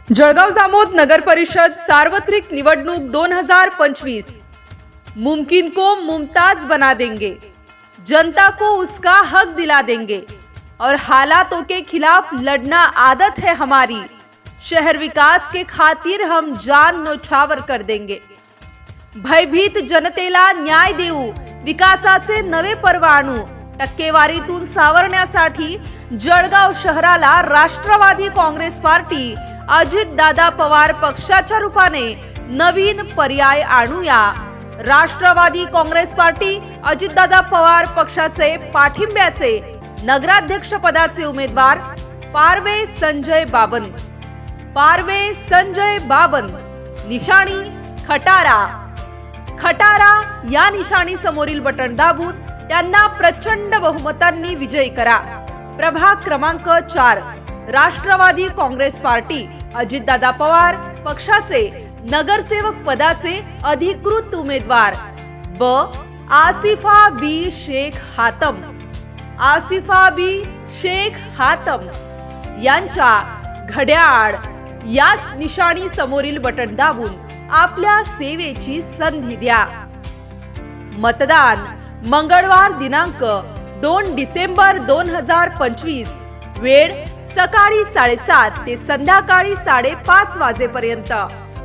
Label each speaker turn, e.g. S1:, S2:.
S1: जळगाव जामोद नगर परिषद सार्वत्रिक निवडणूक 2025 मुमकिन को मुमताज बना देंगे, जनता को उसका हक दिला देंगे और हालातों के खिलाफ लड़ना आदत है हमारी। शहर विकास के खातिर हम जान न्योछावर कर देंगे। भयभीत जनतेला न्याय देऊ, विकासाचे नवे पर्व आणू। टक्केवारीतून सावरण्यासाठी जळगाव शहराला राष्ट्रवादी काँग्रेस पार्टी अजितदादा पवार पक्षाच्या रूपाने नवीन पर्याय आणूया। राष्ट्रवादी काँग्रेस पार्टी अजितदादा पवार पक्षाचे पाठिंब्याचे नगराध्यक्ष पदाचे उमेदवार पारवे संजय बाबन। पारवे संजय बाबन, निशाणी खटारा। खटारा या निशाणी समोरील बटन दाबून त्यांना प्रचंड बहुमतांनी विजयी करा। प्रभाग क्रमांक 4 राष्ट्रवादी काँग्रेस पार्टी अजितदादा पवार पक्षाचे नगरसेवक पदाचे अधिकृत उमेदवार ब आसिफा बी शेख हातम। आसिफा बी शेख हातम यांच्या घड्याळ या निशाणी समोरील बटन दाबून आपल्या सेवेची संधी द्या। मतदान मंगळवार दिनांक 2 डिसेंबर 2025, वेळ सकाळी 7:30 ते संध्याकाळी 5:30 वाजेपर्यंत।